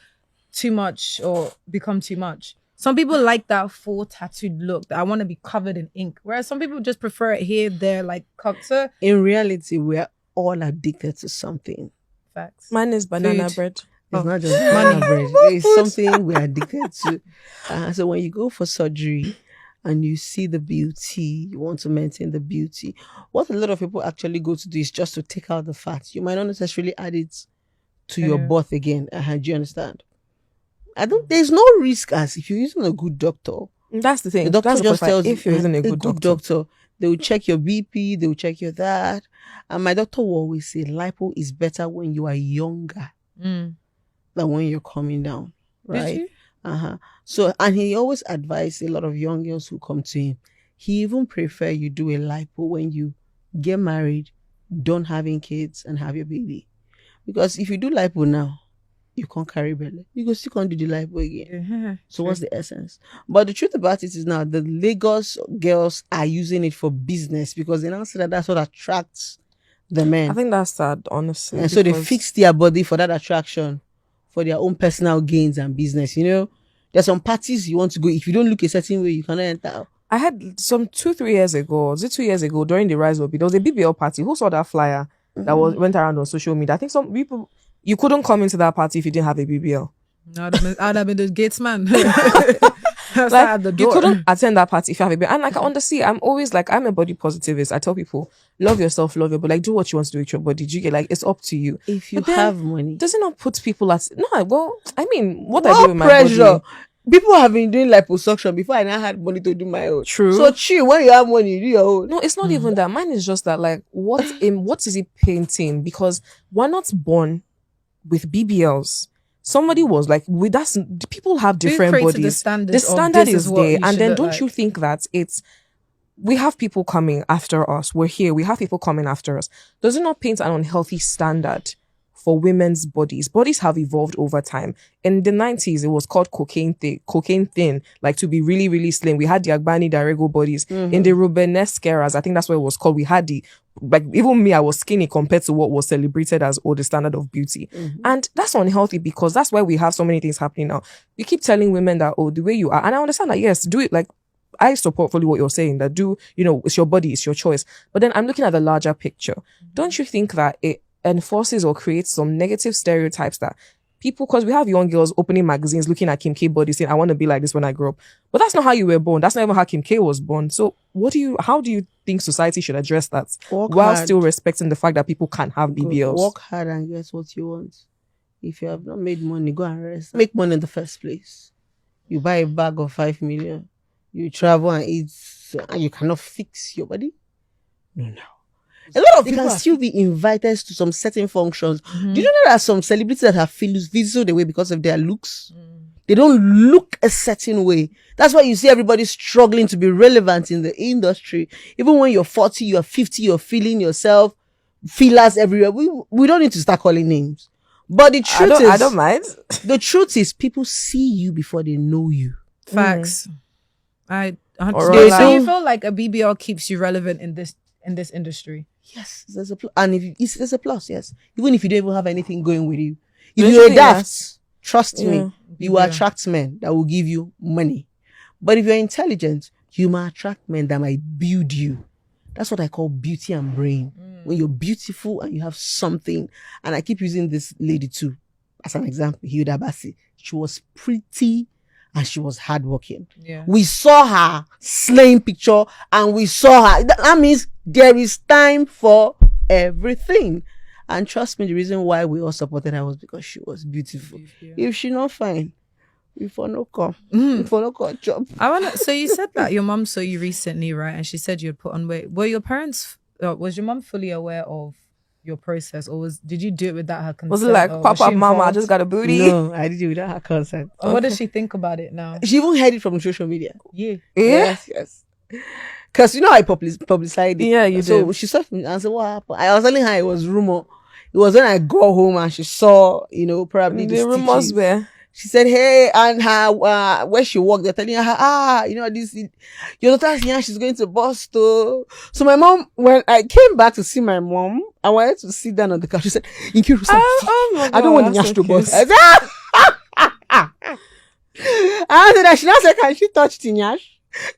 too much or become too much? Some people like that full tattooed look. That I want to be covered in ink, whereas some people just prefer it here, there, like so. In reality, we're all addicted to something. Facts. Mine is banana bread. It's not just banana bread. It's something we're addicted to. So when you go for surgery and you see the beauty, you want to maintain the beauty. What a lot of people actually go to do is just to take out the fat. You might not necessarily add it to your birth again. Do you understand? There's no risk as if you're using a good doctor. That's the thing. The doctor just tells you if you're using a good doctor, they will check your BP, they will check your that. And my doctor will always say lipo is better when you are younger. Than when you're coming down, right? So, and he always advised a lot of young girls who come to him. He even prefer you do a lipo when you get married, don't having kids, and have your baby, because if you do lipo now, you can't carry belly. You still can't do the lipo again. So what's the essence? But the truth about it is now the Lagos girls are using it for business because they now say that that's what attracts the men. I think that's sad, honestly. And so they fix their body for that attraction, for their own personal gains and business. You know, there's some parties you want to go. If you don't look a certain way, you cannot enter. I had some 2-3 years ago, was it 2 years ago, during the Rise of It, there was a BBL party. Who saw that flyer that went around on social media? I think some people, you couldn't come into that party if you didn't have a BBL. No, I'd have been the gates man. Like, you couldn't attend that party if you have a BBL. And like, I understand, I'm always like, I'm a body positivist. I tell people, love yourself, love your body. Like, do what you want to do with your body. Do you get, like, it's up to you. If you have money. Does it not put people at, no, well, I mean, what I do with my body. People have been doing liposuction before I now had money to do my own. True. So chill, when you have money, you do your own. No, it's not even that. Mine is just that, like, what is it painting? Because we're not born with BBLs. Somebody was like, people have different bodies. The standard is there. And then don't you think that we have people coming after us. We're here. We have people coming after us. Does it not paint an unhealthy standard for women's bodies? Bodies have evolved over time. In the 90s, it was called cocaine thin, like to be really, really slim. We had the Agbani Darego bodies. In the Rubenesque eras, I think that's what it was called. We had like, even me, I was skinny compared to what was celebrated as the standard of beauty. And that's unhealthy because that's why we have so many things happening now. You keep telling women that, the way you are, and I understand that, yes, do it, like, I support fully what you're saying, that it's your body, it's your choice. But then I'm looking at the larger picture. Don't you think that it enforces or creates some negative stereotypes that people, because we have young girls opening magazines looking at Kim K body saying, I want to be like this when I grow up. But that's not how you were born. That's not even how Kim K was born. So how do you think society should address that while still respecting the fact that people can have BBLs? Work hard and get what you want. If you have not made money, go and rest. Make money in the first place. You buy a bag of 5 million. You travel and eat, and you cannot fix your body. No. A lot of people can still be invited to some certain functions. Do you know there are some celebrities that have fizzled away because of their looks? They don't look a certain way. That's why you see everybody struggling to be relevant in the industry. Even when you're 40, you're 50, you're feeling yourself, feelers everywhere. We don't need to start calling names. But the truth is, I don't mind. The truth is, people see you before they know you. Facts. So you feel like a BBL keeps you relevant in this industry? Yes, there's a there's a plus. Yes, even if you don't even have anything going with you, if you're daft, trust me, you will attract men that will give you money. But if you're intelligent, you might attract men that might build you. That's what I call beauty and brain. When you're beautiful and you have something, and I keep using this lady too as an example, Hilda Bassi. She was pretty and she was hardworking. Yeah. We saw her slaying picture and we saw her. That means there is time for everything. And trust me, the reason why we all supported her was because she was beautiful. Yeah. If she not fine, we for no come. We for no come job. So you said that your mom saw you recently, right? And she said you had put on weight. Were your parents, was your mom fully aware of your process, or did you do it without her consent? Was it like, Papa, Mama, I just got a booty? No, I did it without her consent. What does she think about it now? She even heard it from social media. Yeah. Yes. Because I publicized it. Yeah, you so did. she saw me and said, what happened? I was telling her it was rumor. It was when I got home and she saw, probably the rumors stitches. were. She said, hey, and her, where she worked, they're telling her, this, your daughter's here, she's going to Boston. So my mom, when I came back to see my mom, I wanted to sit down on the couch. She said, Nkiru, I don't want Nyash to Boston. I said, I said that she now said, can she touch the Nyash?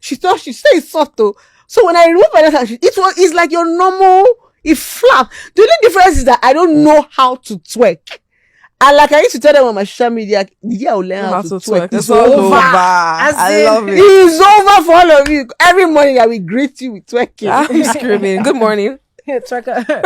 She said it's soft though. So when I remove my daughter, it's like your normal, it flap. The only difference is that I don't know how to twerk. And like I used to tell them on my social media, I will learn how to twerk. It's all over. I love it. It's over for all of you. Every morning I will greet you with twerking. I'm screaming. Good morning. Truckathon.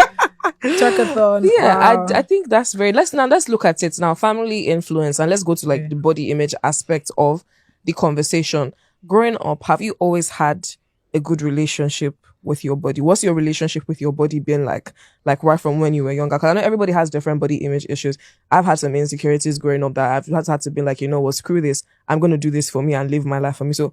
Yeah, Wow. I think that's very. Let's look at it now. Family influence, and let's go to the body image aspect of the conversation. Growing up, have you always had a good relationship with your body? What's your relationship with your body been like right from when you were younger? Because I know everybody has different body image issues. I've had some insecurities growing up that I've had to be like, screw this. I'm going to do this for me and live my life for me. So,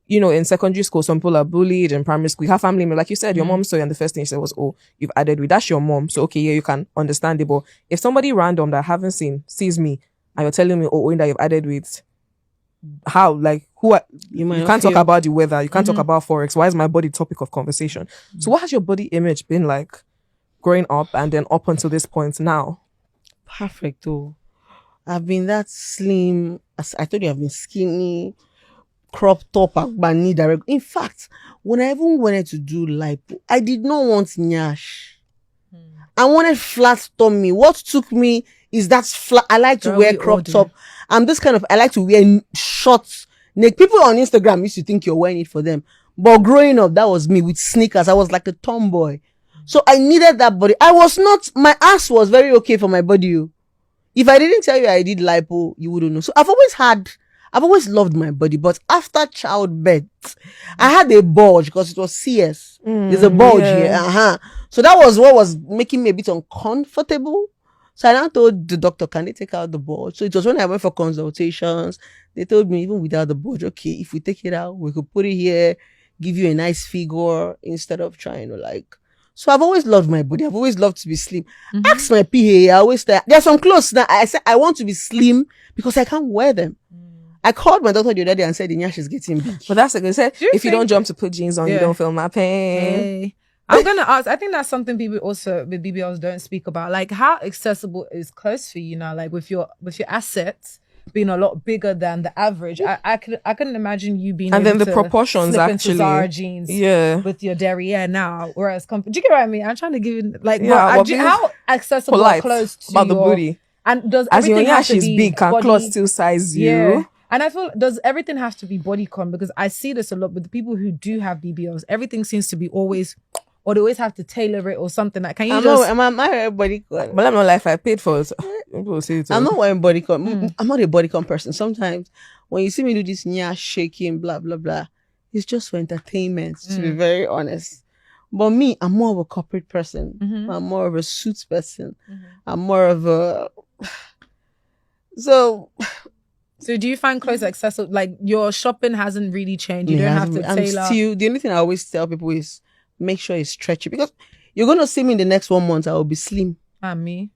in secondary school, some people are bullied. In primary school, you have family members. Like you said, your mom saw you and the first thing she said was, oh, you've added weight. That's your mom. So, okay, yeah, you can understand it. But if somebody random that I haven't seen sees me and you're telling me, oh, that you've added weight, how? Like, who are, you can't talk about the weather. You can't talk about Forex. Why is my body topic of conversation? So what has your body image been like growing up and then up until this point now? Perfect. Oh, I've been that slim. As I told you, I've been skinny, crop top, knee direct. In fact, when I even wanted to do lipo, I did not want nyash. I wanted flat tummy. What took me is that flat. I like to wear crop top. I'm this kind of, I like to wear short neck. People on Instagram used to think you're wearing it for them. But growing up, that was me with sneakers. I was like a tomboy. So I needed that body. My ass was very okay for my body. If I didn't tell you I did lipo, you wouldn't know. So I've always loved my body. But after childbirth, I had a bulge because it was CS. There's a bulge here. So that was what was making me a bit uncomfortable. So I now told the doctor, can they take out the bulge? So it was when I went for consultations, they told me even without the bulge, okay, if we take it out, we could put it here, give you a nice figure instead of trying to So I've always loved my body. I've always loved to be slim. Ask my PA, I always say, there's some clothes that I said I want to be slim because I can't wear them. I called my doctor the other day and said the nyash is getting big. But that's like I said, if you don't jump to put jeans on, you don't feel my pain. Hey. I'm gonna ask. I think that's something people also with BBLs don't speak about. Like, how accessible is clothes for you now? Like with your assets, being a lot bigger than the average. I couldn't imagine you being And able then the to proportions slip into actually. Zara jeans Yeah. with your derriere now. Whereas, do you get what I mean? I'm trying to give you like, Yeah, but but how accessible are polite clothes to about the your booty. and does As your everything have yash to is be big, can body? clothes still size you? Yeah. And I feel, does everything have to be bodycon? Because I see this a lot with the people who do have BBLs. Everything seems to be always, or they always have to tailor it or something. Like, can you I'm just... not wearing bodycon. But I'm not like if I paid for it. People say it. I'm not wearing bodycon. I'm not a bodycon person. Sometimes when you see me do this shaking, blah, blah, blah, it's just for entertainment, to be very honest. But me, I'm more of a corporate person. I'm more of a suits person. I'm more of a... So do you find clothes accessible? Like, your shopping hasn't really changed. You don't have to tailor. The only thing I always tell people is make sure it's stretchy, because you're going to see me in the next 1 month. I will be slim. And me.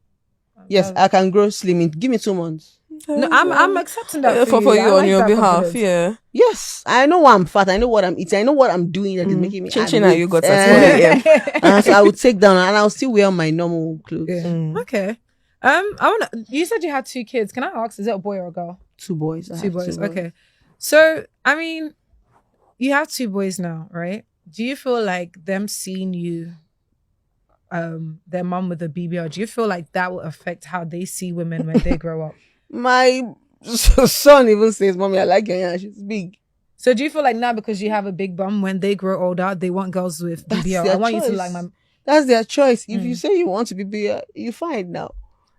Yes, I can grow slim. Give me 2 months. No, I'm accepting that for you. you I on like your that behalf. confidence. Yeah. Yes, I know why I'm fat. I know what I'm eating. I know what I'm doing that is making me Chin add chin weight. you got at 4 a.m. And so I will take down and I'll still wear my normal clothes. Yeah. Okay. You said you had 2 kids. Can I ask, is it a boy or a girl? 2 boys. I 2 have boys. Okay. So, I mean, you have 2 boys now, right? Do you feel like them seeing you, their mom with a BBL, do you feel like that will affect how they see women when they grow up? My son even says, "Mommy, I like your hair. She's big." So do you feel like now because you have a big bum, when they grow older, they want girls with That's BBL? their I want you to choice. like my... That's their choice. If you say you want to be BBL, you fine now.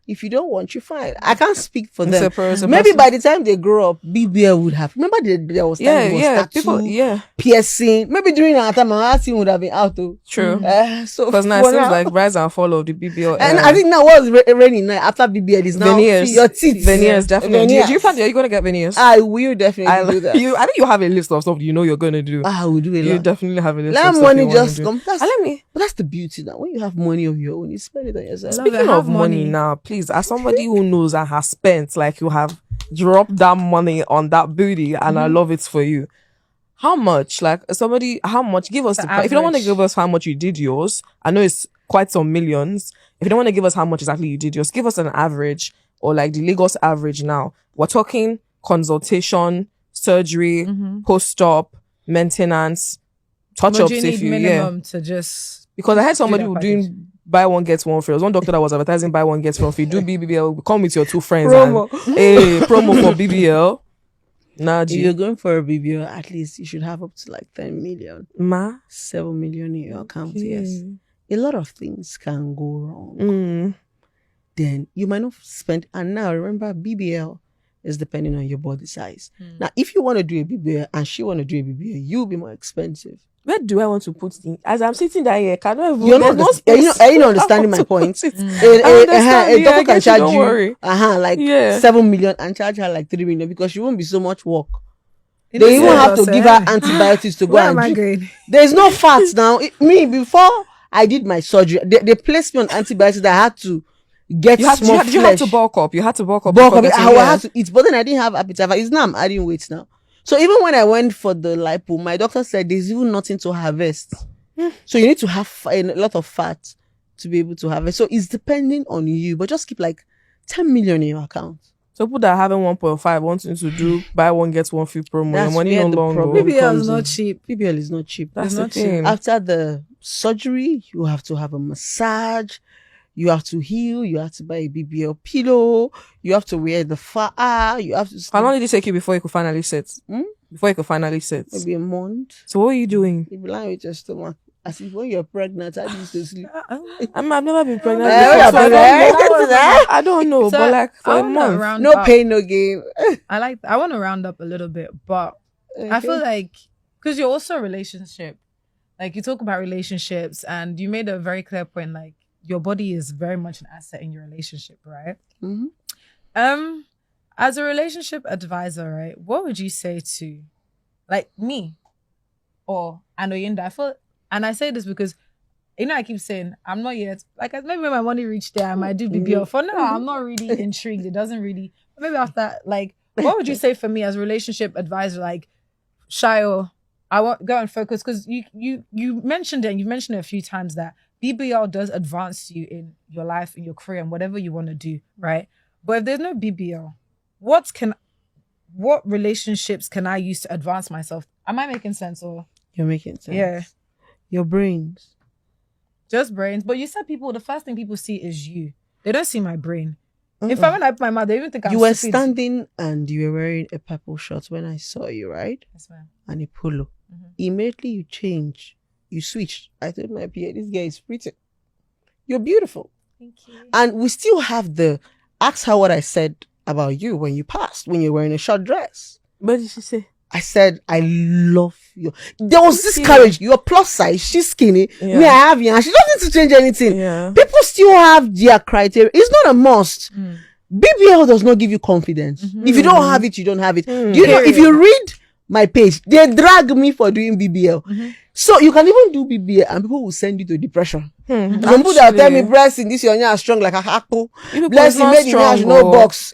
If you don't want, you fine. I can't speak for them. Maybe by the time they grow up, BBL would have. Remember there was time tattoo, piercing. Maybe during our time, my husband would have been out too. True. So because now it seems like rise and fall of the BBL. And I think now what's raining now after BBL is now veneers. Your teeth. Veneers, definitely. Veneers. Do you find you're going to get veneers? I will definitely do that. I think you have a list of stuff you know you're going to do. I will do it. You definitely have a list Let of stuff money you just want to come. do. But that's the beauty now. When you have money of your own, you spend it on yourself. Speaking of money now, please, as somebody who knows and has spent, like you have dropped that money on that booty, and I love it for you. How much? Like somebody, how much? Give us if you don't want to give us how much you did yours, I know it's quite some millions. If you don't want to give us how much exactly you did yours, give us an average or like the Lagos average now. We're talking consultation, surgery, post-op, maintenance, touch-ups if you minimum to just... Because I had somebody who doing buy one get one free. There was one doctor that was advertising buy one get one free. Do BBL, come with your 2 friends Promo. and promo for BBL. Nah, If you're going for a BBL, at least you should have up to like 10 million. 7 million in your account, yes. A lot of things can go wrong. Then you might not spend. And now remember, BBL is depending on your body size. Now, if you want to do a BBL and she want to do a BBL, you'll be more expensive. Where do I want to put things? As I'm sitting there here, are you not understanding my point? A doctor can charge you 7 million and charge her like 3 million because she won't be so much work. They even have to give her antibiotics to go and drink. There's no fat now. Before I did my surgery, they placed me on antibiotics that I had to get small flesh. You had to bulk up. I had to eat, but then I didn't have appetite. It's now I'm adding weight now. So even when I went for the lipo, my doctor said there's even nothing to harvest. So you need to have a lot of fat to be able to harvest. So it's depending on you, but just keep like 10 million in your account. So people that are having 1.5 wanting to do buy one get one free promo. That's money where no the longer. problem BBL is not cheap. BBL is not cheap. That's not cheap. After the surgery, you have to have a massage. You have to heal. You have to buy a BBL pillow. You have to wear the You have to. How long did it take you before you could finally sit? Before you could finally sit? Maybe a month. So what were you doing? You be lying with your stomach. As if when you're pregnant, I used to sleep. I've never been pregnant. I don't know, So but like for a month. No pain, no gain. I want to round up a little bit, but I feel like because you're also a relationship, like you talk about relationships, and you made a very clear point, like your body is very much an asset in your relationship, right? As a relationship advisor, right, what would you say to like me or Anoyinda? I feel, and I say this because I keep saying I'm not yet, like maybe when my money reach there I might do BBL. For now I'm not really intrigued. It doesn't really, maybe after, like, what would you say for me as a relationship advisor? Like, Shayo, I want go and focus, because you mentioned it, and you've mentioned it a few times, that BBL does advance you in your life, in your career, and whatever you want to do, right? But if there's no BBL, what relationships can I use to advance myself? Am I making sense or? You're making sense. Yeah. Your brains. Just brains. But you said the first thing people see is you. They don't see my brain. In fact, when I put my mouth, they even think I'm You were stupid. standing and you were wearing a purple shirt when I saw you, right? Yes, ma'am. And a polo. Immediately you changed. You switched. I told my PA, this guy is pretty. You're beautiful. Thank you. And we still have ask her what I said about you when you passed, when you were wearing a short dress. What did she say? I said, I love you. There was this courage. You're plus size. She's skinny. Yeah. Me, I have you. And she doesn't need to change anything. Yeah. People still have their criteria. It's not a must. BBL does not give you confidence. If you don't have it, you don't have it. Do you know, if you read my page, they drag me for doing BBL. So you can even do BBL and people will send you to depression. Some people that tell me, blessing, this your is strong like a apple. Blessing, made you have no box.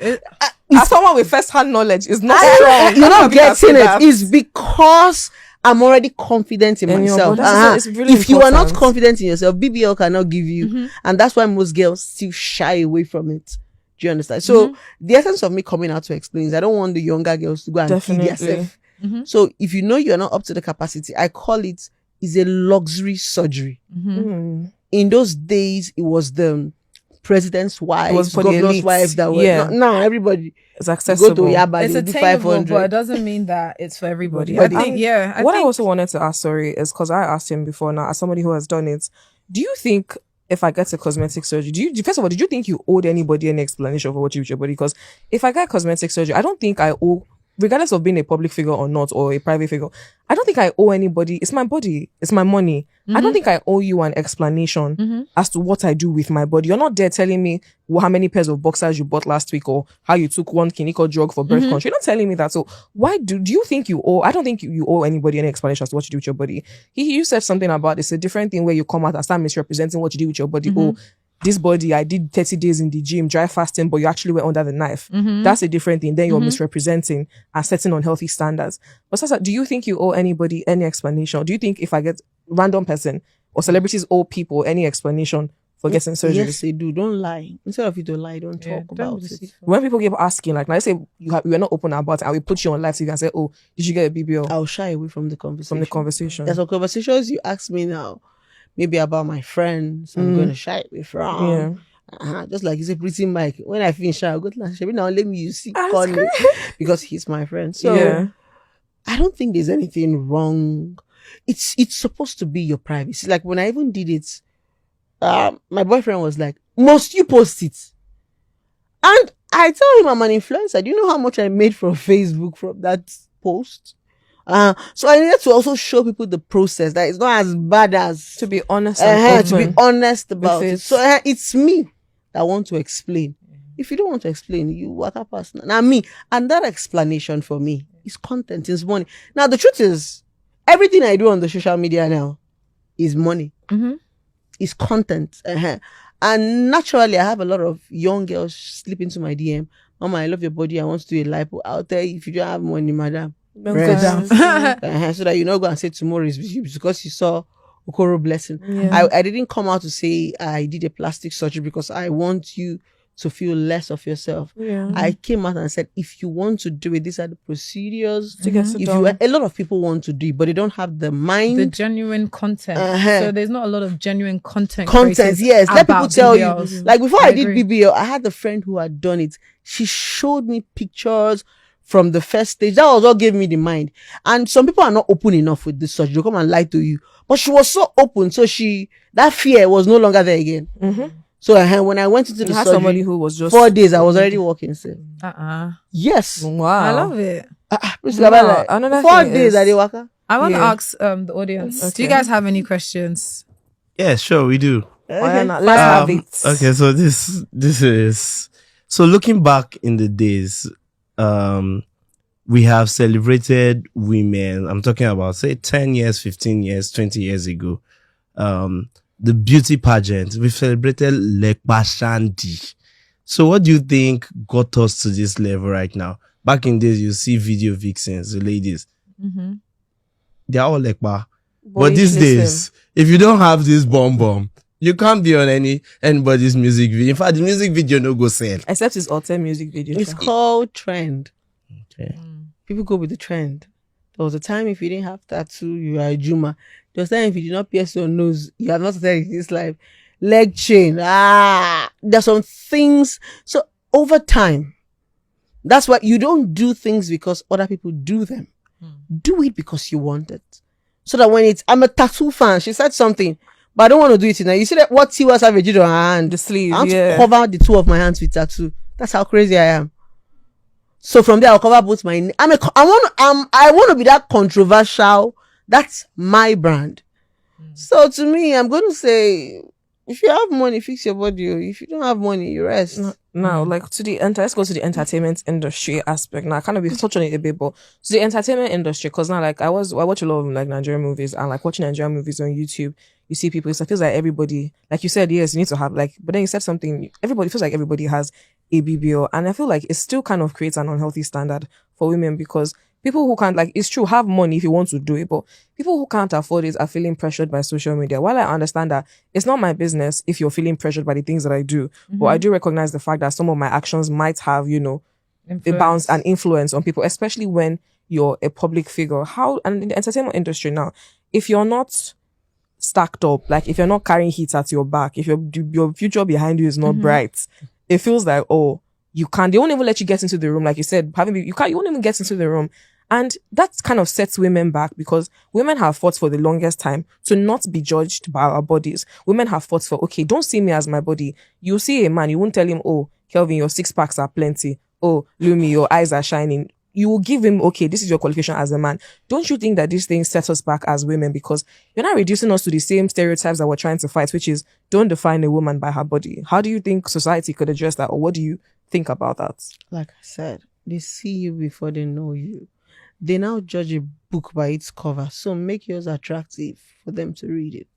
As someone with first-hand knowledge, is not strong. You're not getting it. It's because I'm already confident in myself. It's really if you are not important. confident in yourself, BBL cannot give you. And that's why most girls still shy away from it. Do you understand? So the essence of me coming out to explain is I don't want the younger girls to go and kill themselves. So if you know you're not up to the capacity, I call it is a luxury surgery. In those days, it was the president's wives, governor's wives that were now everybody it's accessible. Go to Yaba, It's they do attainable, 500. but it doesn't mean that it's for everybody. But I think, I also wanted to ask, sorry, is because I asked him before now, as somebody who has done it, do you think if I get a cosmetic surgery, first of all, did you think you owed anybody any explanation for what you do with your body? Because if I get cosmetic surgery, I don't think I owe, regardless of being a public figure or not, or a private figure, I don't think I owe anybody. It's my body. It's my money. I don't think I owe you an explanation as to what I do with my body. You're not there telling me how many pairs of boxers you bought last week or how you took one clinical drug for birth control. You're not telling me that. So why do you think you owe? I don't think you owe anybody any explanation as to what you do with your body. You said something about it's a different thing where you come out and start misrepresenting what you do with your body. Oh, this body, I did 30 days in the gym, dry fasting, but you actually went under the knife. That's a different thing. Then you're misrepresenting and setting unhealthy standards. But Sasa, do you think you owe anybody any explanation? Or do you think if I get random person or celebrities owe people any explanation for getting surgery? Yes, they do. Don't lie. Instead of you to lie, don't talk about it. When people keep asking, like, let's say you are not open about it, and we put you on live TV and say, oh, did you get a BBL? I'll shy away from the conversation. There's some conversations you ask me now, maybe about my friends, I'm going to shy away from. Just like you say, Pretty Micheal. When I finish, I'll go to Shabby now. Let me use Connie because he's my friend. So I don't think there's anything wrong. It's supposed to be your privacy. Like when I even did it, my boyfriend was like, "Must you post it?" And I tell him I'm an influencer. Do you know how much I made from Facebook from that post? So I needed to also show people the process that it's not as bad as to be honest. To be honest about it. So it's me that want to explain. If you don't want to explain, you walk up past. Now me, and that explanation for me is content, is money. Now the truth is, everything I do on the social media now is money. Is content. And naturally, I have a lot of young girls slip into my DM. Mama, I love your body. I want to do a lipo. I'll tell you, if you don't have money, madam, rest. So that you not go and say tomorrow is because you saw Okoro blessing. I didn't come out to say I did a plastic surgery because I want you to feel less of yourself. I came out and said, if you want to do it, these are the procedures to get it done. A lot of people want to do it, but they don't have the mind, the genuine content. So there's not a lot of genuine content. Yes, let people tell BBLs. you. Like before I did agree. BBL, I had a friend who had done it. She showed me pictures from the first stage. That was what gave me the mind. And some people are not open enough with this surgery. They'll come and lie to you. But she was so open, so that fear was no longer there again. So when I went into the surgery, somebody who was just 4 days, I was already walking still. Yes. Wow. I love it. Another 4 thing days is- I did waka. I want to ask the audience. Do you guys have any questions? Yeah, sure, we do. Why not? Let's have it. Okay, so this is so looking back in the days, we have celebrated women. I'm talking about say 10 years, 15 years, 20 years ago. The beauty pageant. We've celebrated Lekba Shandi. So what do you think got us to this level right now? Back in days, you see video vixens, the ladies. They're all Lekba. But these days, if you don't have this bomb, You can't be on anybody's music video. In fact, the music video no go sell. Except it's alter music video. It's called trend. Okay. People go with the trend. There was a time if you didn't have tattoo, you are a Juma. There was a time if you did not pierce your nose, you have not started this life. Leg chain. There's some things. So over time, that's why you don't do things because other people do them. Do it because you want it. So that when I'm a tattoo fan, she said something, but I don't want to do it now. You see that what Tiwa Savage did on her hand? The sleeve, I want to cover the two of my hands with tattoo. That's how crazy I am. So from there, I'll cover both my. I want to be that controversial. That's my brand. So to me, I'm going to say, if you have money, fix your body. If you don't have money, you rest. Now, like let's go to the entertainment industry aspect. Now, I kind of be touch on it a bit, but to the entertainment industry, because now, like I watch a lot of like Nigerian movies, and like watching Nigerian movies on YouTube, you see people. It feels like everybody, like you said, yes, you need to have like, but then you said something. Everybody feels like everybody has a BBL, and I feel like it still kind of creates an unhealthy standard for women because people who can't, like, it's true, have money if you want to do it, but people who can't afford it are feeling pressured by social media. While I understand that it's not my business if you're feeling pressured by the things that I do, but I do recognize the fact that some of my actions might have, a bounce and influence on people, especially when you're a public figure. And in the entertainment industry now, if you're not stacked up, like if you're not carrying heat at your back, if your future behind you is not bright, it feels like, they won't even let you get into the room. Like you said, you won't even get into the room. And that kind of sets women back because women have fought for the longest time to not be judged by our bodies. Women have fought for, okay, don't see me as my body. You see a man, you won't tell him, oh, Kelvin, your 6 packs are plenty. Oh, Lumi, your eyes are shining. You will give him, okay, this is your qualification as a man. Don't you think that these things set us back as women? Because you're not reducing us to the same stereotypes that we're trying to fight, which is don't define a woman by her body. How do you think society could address that? Or what do you think about that? Like I said, they see you before they know you. They now judge a book by its cover, so make yours attractive for them to read it.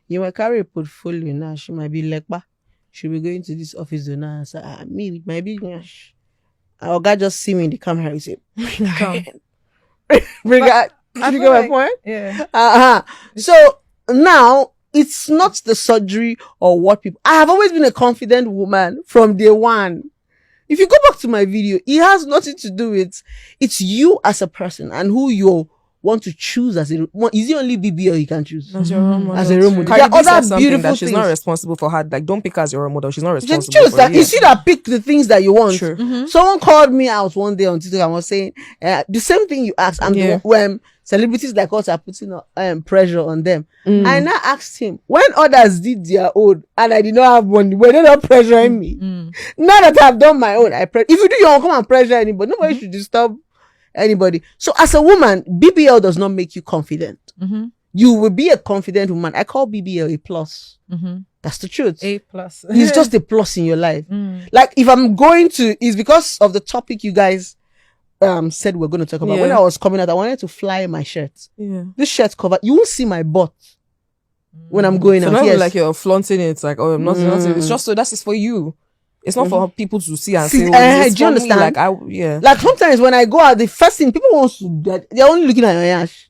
You might carry a portfolio now. She might be like, she'll be going to this office now and say, me with my business. Our guy just see me in the camera and say, bring it. You get my point? Yeah. So now it's not the surgery or what people. I have always been a confident woman from day one. If you go back to my video, it has nothing to do with it's you as a person and who you want to choose as a. Is it only BBL you can choose as your role model? As a role model. There are other beautiful that she's things. not responsible for her. Like, don't pick her as your role model. She's not responsible. Just choose for that. it. You see that pick the things that you want. True. Someone called me out one day on TikTok and was saying the same thing you asked. And when celebrities like us are putting pressure on them, I now asked him when others did their own and I did not have money, were they not pressuring me? Now that I've done my own, if you do your own, come and pressure anybody. Nobody should disturb anybody. So as a woman, BBL does not make you confident. You will be a confident woman. I call BBL a plus. That's the truth. A plus. It's just a plus in your life. Like if I'm going to, it's because of the topic you guys said we're going to talk about. When I was coming out, I wanted to fly my shirt. This shirt cover, you won't see my butt when I'm going so out. not Yes. like you're flaunting it. Like, oh, I'm not. It's just so that's for you. It's not for people to see and say. It's do you understand? Me, Like sometimes when I go out, the first thing people want to do, they're only looking at your ass.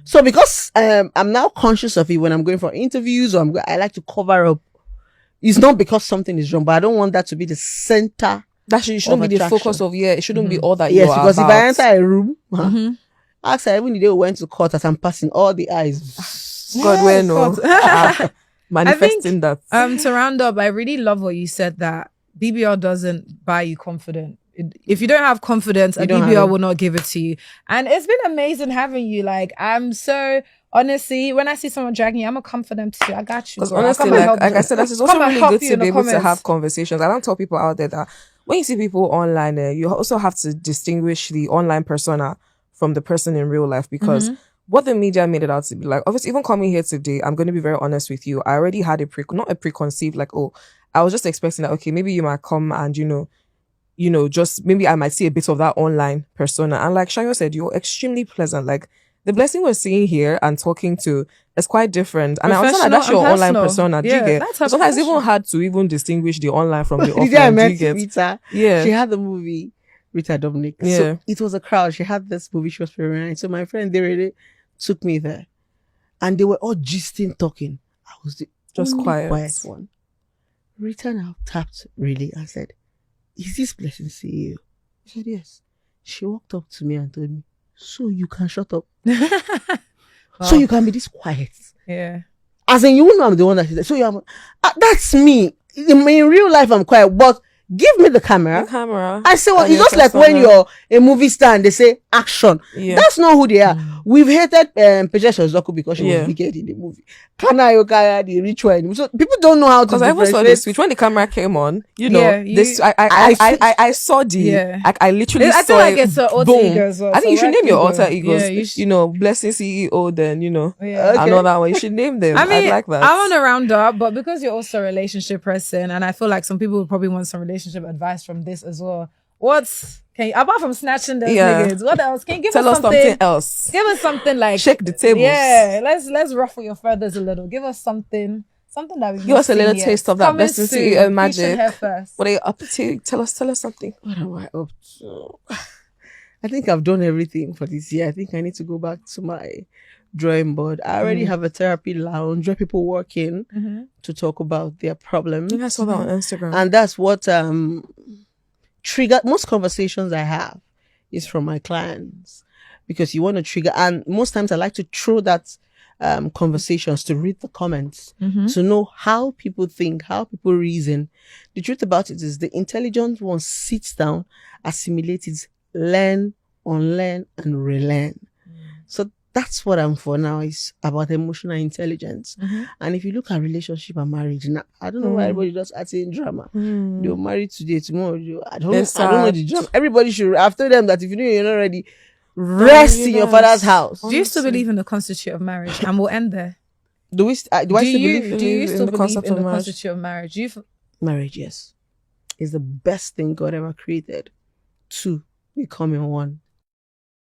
So because I'm now conscious of it when I'm going for interviews or I like to cover up. It's not because something is wrong, but I don't want that to be the center. That shouldn't be the focus of it shouldn't be all that. Yes, you're because about. if I enter a room, ask her even the day we went to court as I'm passing all the eyes. God, where no manifesting that. To round up, I really love what you said that BBL doesn't buy you confidence. If you don't have confidence, a BBL will not give it to you. And it's been amazing having you. Like, I'm so honestly, when I see someone dragging you, I'm a confident too. I got you. Because honestly, like I said, it's also really good to be able to have conversations. I don't tell people out there that when you see people online, you also have to distinguish the online persona from the person in real life, because what the media made it out to be like, obviously, even coming here today, I'm going to be very honest with you. I already had not a preconceived, like, I was just expecting that, okay, maybe you might come and, just maybe I might see a bit of that online persona. And like Shayo said, you're extremely pleasant. Like, the blessing we're seeing here and talking to is quite different. And I understand that that's your online persona. Do you get? Sometimes it's even hard to even distinguish the online from the offline. I met Rita. Yeah. She had the movie Rita Dominic. Yeah. So it was a crowd. She had this movie. She was very nice. So my friend, they really took me there. And they were all gisting, talking. Just only quiet. one. Rita now tapped really and said, "Is this Blessing CEO?" I said, "Yes." She walked up to me and told me, "So you can shut up. So you can be this quiet." Yeah. As in, you know I'm the one that she said. So that's me. In real life, I'm quiet, but give me the camera. The camera. I say, well, And it's your just like when persona. you're a movie star and they say action. Yeah. That's not who they are. We've hated Peja Zoku because she Yeah. was wicked in the movie. Kana Yokaya, the ritual. So people don't know how to Because I even saw the switch when the camera came on. You know, Yeah, this I saw the. Yeah. I literally I saw feel like it. it's an alter Boom. ego as well. I think you should name your alter egos. Yeah, you should. You know, Blessing CEO. Then you know, Yeah. Okay. another one. You should name them. I mean, I'd like that. I want to round up, but because you're also a relationship person, and I feel like some people would probably want some relationship advice from this as well. Apart from snatching those niggas, what else? Can you give Tell us us something else. Give us something like Shake the tables. Yeah, let's ruffle your feathers a little. Give us something that we Give us a little taste of that Blessing CEO magic. Her first. What are you up to? Tell us something. What am I up to? I think I've done everything for this year. I think I need to go back to my drawing board. I already have a therapy lounge where people walk in to talk about their problems. I think I saw that on Instagram. And that's what trigger most conversations I have is from my clients, because you want to trigger. And most times I like to throw that conversations to read the comments to know how people think, how people reason. The truth about it is the intelligent one sits down, assimilates it, learn, unlearn, and relearn. So that's what I'm for now, is about emotional intelligence. And if you look at relationship and marriage now, I don't know why everybody does acting drama. They're married today, tomorrow. I don't know the drama. Everybody should, after them, that if you know you're not ready, rest in your father's house. Do you still believe in the constitute of marriage? And we'll end there. Do I still believe Do you still the believe concept in of the marriage? constitute of marriage? marriage? Yes, is the best thing God ever created. Two, becoming one.